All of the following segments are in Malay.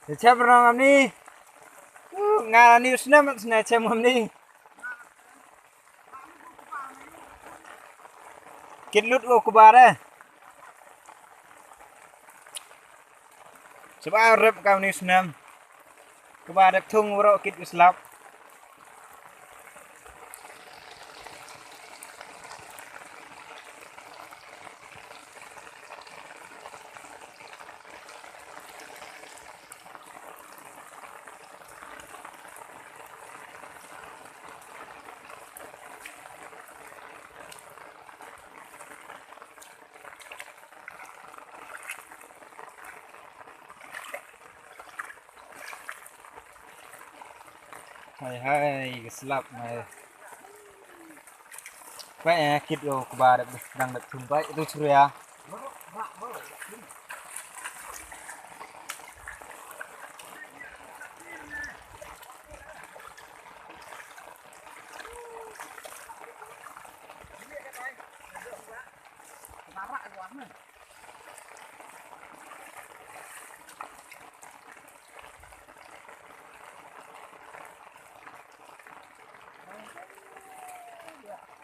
Siapa orang ni? Ngarani usna mak sna cemam ni. Kitlut go kubara. Sebab rep kau ni senam. Kubara thung ro kit islap. Hai keslap mai. Vậy kit go kubara đang đặt thung vậy tu suria.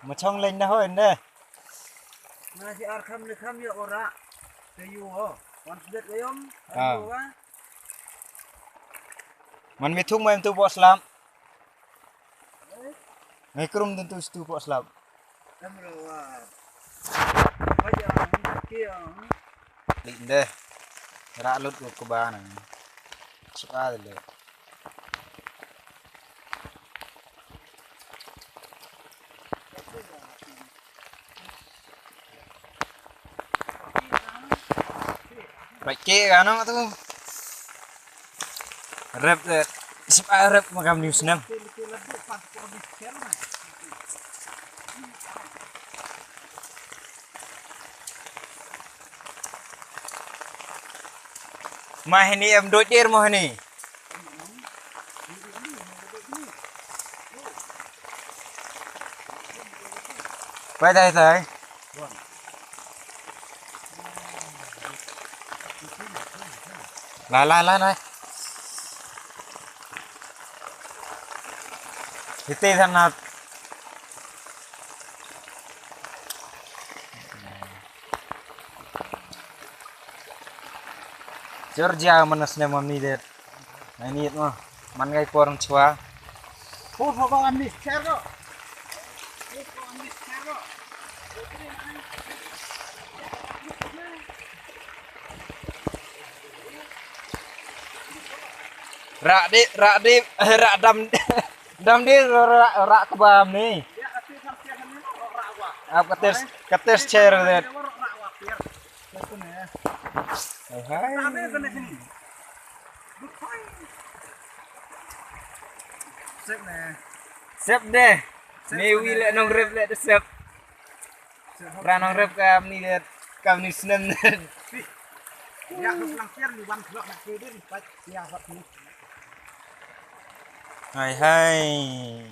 Mà trong lên đó thôi nè. Mà si arkam ni kam ya ora. Kayu ho. Wan sudet kayom. Man mi thung em tu bo slam. Ngai krum tentu stu bo slam. Kamrawa. Baja kia. Định đây. Ra lút của ba này. Suka rồi. Baik ke ano tu. Rep sebab rep makam ni senam. Mah ni em doi dir mah ni. Phải đây thôi. Lại. Thì tê thằng nào. Georgia manasnya mami det. Nah ini mah man gai porang chua. Phô con ăn đi xe đó. Rak dam di rak kebam ni. Apa ketes chair det. Hai. Sếp nè. Sep deh. Ni wile nong rep le sep. Ra nong rep kam ni senam. Ya lu langkir di ban klok nak ke din pat ya wat ni. Hai.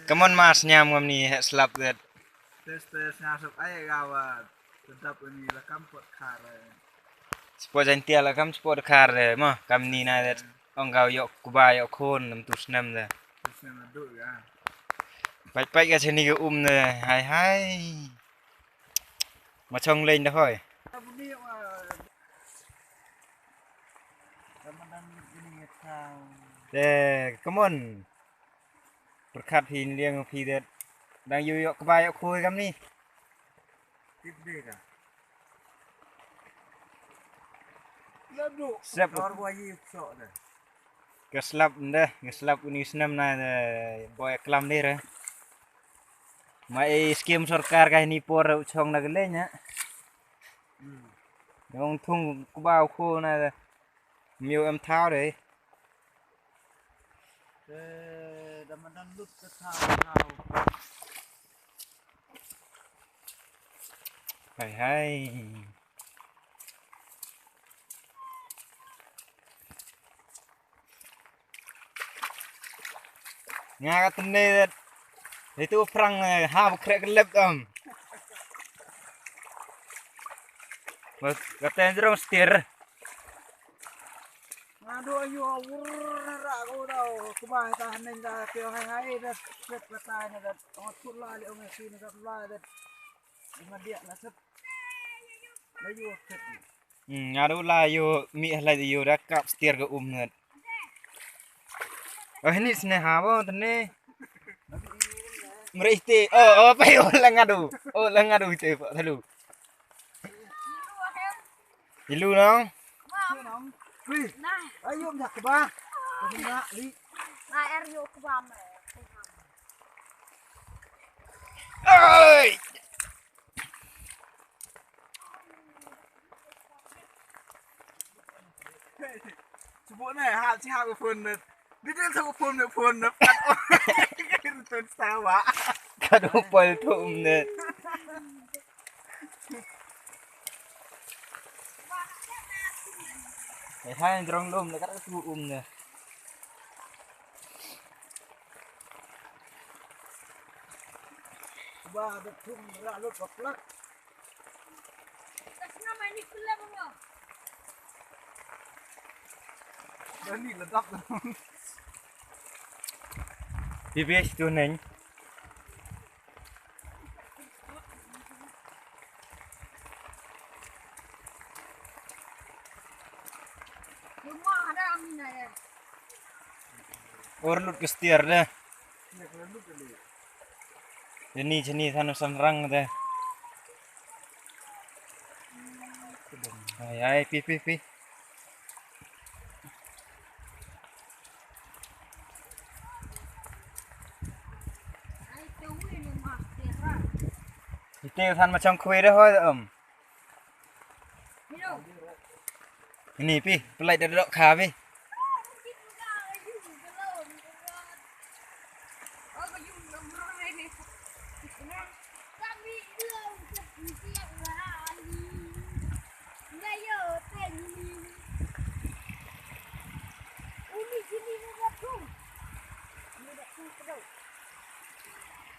Kamon mas nyam ngam ni slap det. Tes nyasap ay gawat. Tetap ini lekam pot kare. Sport jantia la kam sport kar mah kam ni na det. Ongkau yok kuba yok khon nam tu senam de. Terus nama duk ya. Pai ka sini ke ne. Hai. Mà trông lên đó thôi. Để come on. Berkat hin liang phi det. Đang yu yok kuba yok khoi kam ni. Tip deh kah? Lalu. Sep. Orang wajib sok dah. Keslap uni senam na boy klam ni re. Mai skim sarkar kah ni por chong na gele nya. Yang thung kuba kho na miêu em thao đấy. Damadan lut ke thao. Hai. Nga katene itu perang ha bukrek kelep om. Bos katene jerong setir. Ngadu ayu ra ko daw kubah tahanin da kyo hai da set patay na da otut la li ong sin da la da dia la set layu set Ngadu la yo mi la yo da kap setir ke nget. Oh ini sene ha bo tene. Meriste. Oh pa yo la ngadu. Oh la ngadu te pak thalu. Ilu nong. ayo dak kubah enggak li Nah, air yuk ke bawah. Oi. Sebut ni hal si hal pun ni. Dia tu pun kan orang tu sawa. Kadu pol tu ne. Hai jerong lum le kat tu ne. Bah ada tu rak lut baklak. Kasih main ni pula bang. Dan ni ledak. Bibis tu neng. Rumah ada Amina ya. Orlut ke setir dah. Ni kalau lut ni. Jeni sana sanrang dah. Ai pi. Ai tu ni mah terang. Itu san macam kuih dah hoi om. Mino. Ini pi, pelai dah dok kha pi.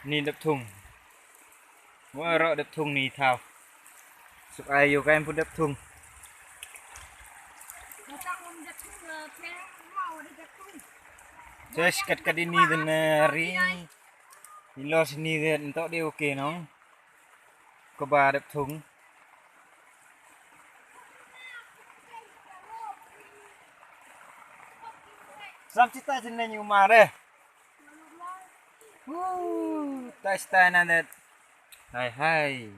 Ni đập thùng. Mua rõ đập thùng ni thao. Sụp ai yêu các em pun đập thùng. Saya sekat ini dan hari di luar sini dan untuk dia okey nong. Coba đập thùng. Sam cita sini nyuma deh. Tai stay nanti. Hai.